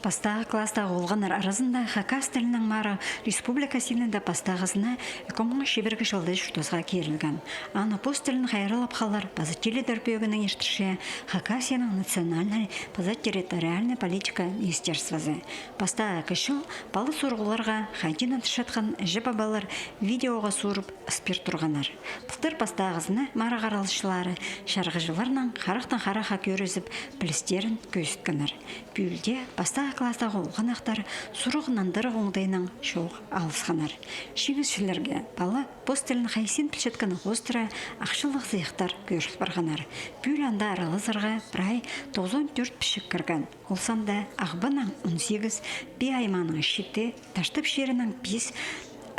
Пастағы класстағы олғанар арасында хакас тілінің мары республика силінде пастағызына экомың шебергі жылды жүштозға керілген. Аны пост тілін хайрылып қалар пазатели дөрбегінің ештірше хакасияның национальный пазат-территориальный политика министерствозы. Пастағы кішіл балы сұрғыларға хайдина тұшатқан жі бабалар видеоға сұрып спирт тұрғанар. Бұлтыр пастағызына мары қаралышылары шарғыжыларынан қарақтан хак өрізіп білістерін көзіткінір. Бүйілде пастағы класстағы олғанақтар сұрығынандыры оңдайының шоқ алысқанар. Шеңізшілерге балы пост тілін хайсен пілшеткіні қостыра ақшылық зияқтар көріл барғанар. Бүйіл анда аралы зырға бірай 94 пішік кірген. Олсанда ағбының 18, бей айманың шекте, таштып шерінің 5,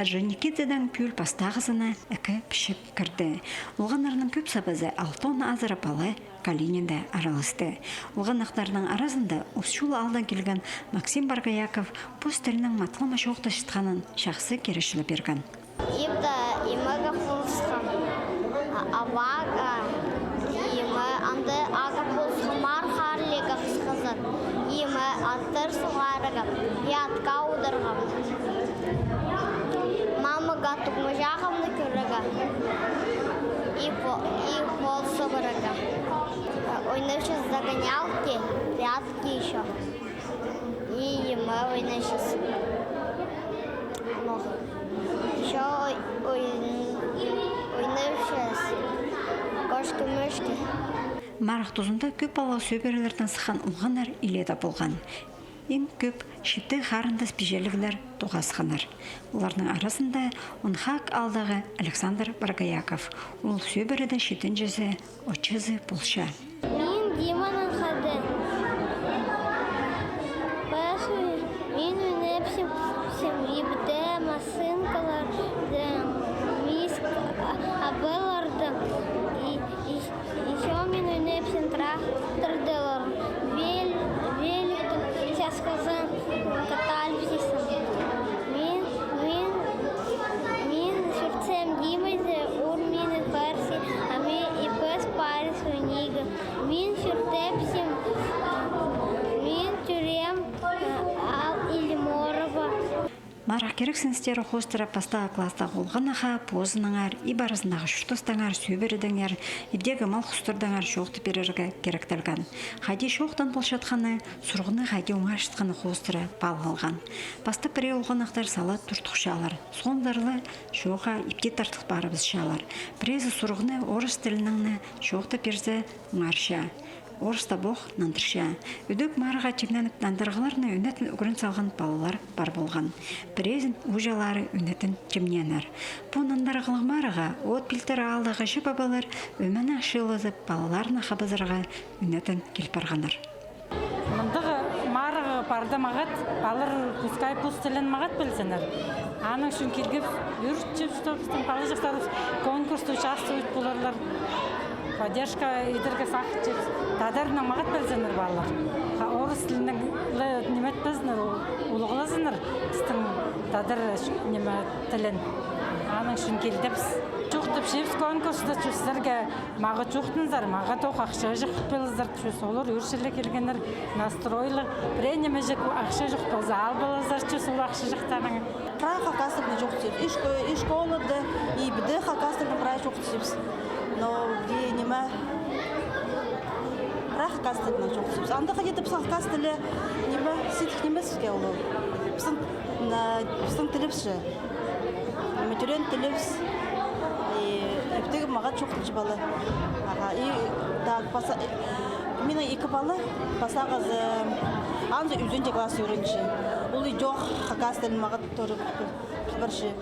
Ажаникедзеден пүл пастағызына әкі пішіп кірді. Олғанарының көп сабызы 6 азыры балы Калининде аралысты. Олғанақтарының арасында ұсшул алдан келген Максим Баргаяков пост тілінің матлыма шоқты шытқанын шақсы керешілі берген. Ибда имага пулсхам, авага, има анды ага пулсхамар харлига қысқызыр, има аттыр суғарыға, ятқа удырғам. Мама гатук мажахамны көріға, и пол собырыға. Ойнышыз загонялки, прятки еще. И мы ойнышыз. Еще ойнышыз кошки-мышки. Марық тұзында көп бала сөберілерден сықан ұлғанар иледа болған. Ең көп шетті қарындас бежелігілер тоғасқанар. Олардың арасында ұнхақ алдағы Александр Баргаяков. Ол сөбереді шетін жезі, очызы бұлша. Мен Диманың қады. Мен өнепсім ебді масынкалар, миск абыларды. Еще мен өнепсім трақтырдылар. Сказан катальсисом. Мен шурцем димайзе урмины парси, а мен и пес парис унига. Мен шуртепсим, мен тюрем ал или морова. Марақ керексіністері қостыра пастағы класстағы олғанаға, позыныңар, и барысындағы шүртостаңар, сөберідіңер, ебдегі мал құстырдыңар шоқты берерге керектелген. Хайди шоқтан болшатқаны, сұрғыны хайди оңашытқаны қостыра бал алған. Басты біре олғанақтар салы тұртықшалар. Соңдарлы шоға епте тартық барыбыз шалар. Бірезі сұрғыны орыс тілініңні шоқты перзі оңарша. Орыста боқ нандырша. Үдік марыға чемненіп нандырғыларына үнетін үгірін салған балалар бар болған. Бірезін ұжалары үнетін чемненер. Бұл нандырғылық марыға от пілтері алдағы жы бабалар өмені ашылызып балаларына қабызырға үнетін келпарғанар. Мұндағы марығы барды мағат, балыр пускай пұс тілін мағат білсінер. Аның үшін келгіп, үртчіп, қалы жақтарыз конкурсты участвует бұларлар. Поддержка идерге фактчип, тадарна мағат білзінер балар. Орыс тілінің немет бізнер, ұлғылызыныр, істің тадар немет тілін. Аның үшін келдіпс. Чуқтып шепс конкурсты чүстерге маға чуқтынзар, маға тоқ ақша жүқ біліздер чүс олар өршілі келгенер настройлы. Бірен емежек ақша жүқ болза ал біліздер чүс ол ақша жүқтаның. Пра хакастырны жоқ дейбіз. И школады, и біді хакастырны пра жоқ дейбіз. Но где нема рах кастырна жоқ дейбіз. Анда қадеті біздің кастылы нема сетік немесізге олу. Біздің тіліпсі. Метурен тіліпс. Ептегі мағат жоқ дейбіз балы. Менің екі балы пасағыз анзы үзінде класс үйренші. Ол жоқ хакастырны мағат тұрып бірші.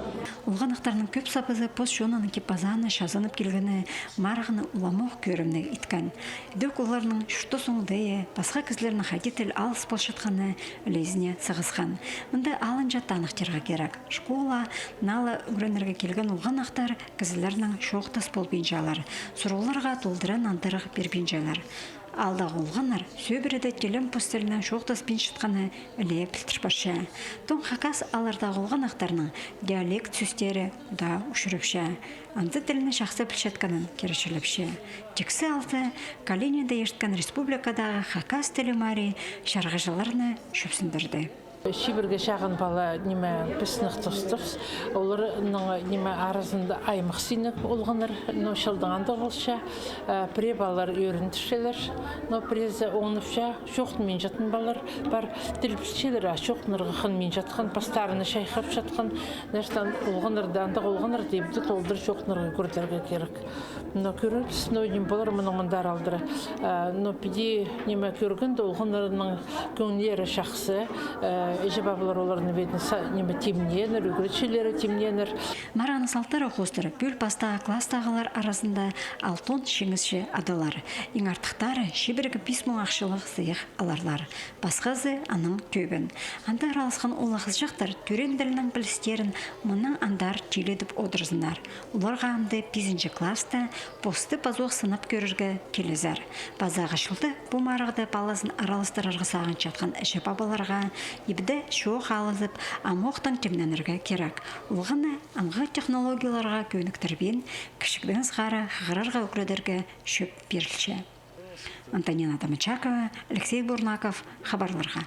Олғанақтарының көп сапызы пост жонының кепазаны шазанып келгені марғыны уламоқ көрімні иткен. Дөк оларының шүрті соңдайы, басқа кізлерінің хайди тіл алыс болшатқаны үлезіне сығызған. Мұнда алын жатты анықтарға керек. Школа, налы үренерге келген олғанақтар кізлерінің шоқтас бол бенжалар. Сұруларға толдыран антырық бер бенжалар. алда олғанар сөбіреді телем постелінен шоқтас пен шытқаны іле пілтірпашы. Тон хакас аларда олған ақтарының диалект сөстері да ұшырыпшы. Анты тіліні шақсы пілшетканын керешіліпші. Тексі алты Калининде ешткан республикадағы хакас тілі мари шарғыжыларыны шөпсіндірді. Шиберге шағын бала неме пісінік тұстыз. Олар неме арасында аймық синік олғаныр, шылдығанды олша. Піре балар өріндішелер, презі оңыныпша, шоқтын мен жатын балар бар. Тіліпшелер шоқтынырғы қын мен жатқан, пастарыны шайқап жатқан. Нәрстан олғанырдандық олғаныр дейбді толдыр шоқтынырғы көрдерге керек. Көріңіз, нөйден болар мұның мұндар алдыры. Пиде неме көргінді олғанырының көңілері шақсы. Ежебабылар оларыны бетіні неме темненер, үгіретшелері темненер. Мараны салтары қостыры бүл бастағы кластағылар арасында алтон шеңізші адалар. Ең артықтары шебіргі писмон ақшылық зиық аларлар. Басқазы аның төбін. Анда аралысқан олағыз жақтар түренділінің білістерін мұның андар теледіп одырзынар. Оларға амды 5-ші класста посты пазуық сынып көріргі келезер. Базағы шылды бұл марығды баласын аралыстырырғы сағын жатқан ежебабыларға ебді шоқ алызып, амоқтан темненірге керек. Олғаны аңғы технологияларға көніктірбен, кішікден сғары ғырарға өкілдерге шөп берілші. Антонина Тамачакова, Алексей Бурнаков, хабарларға.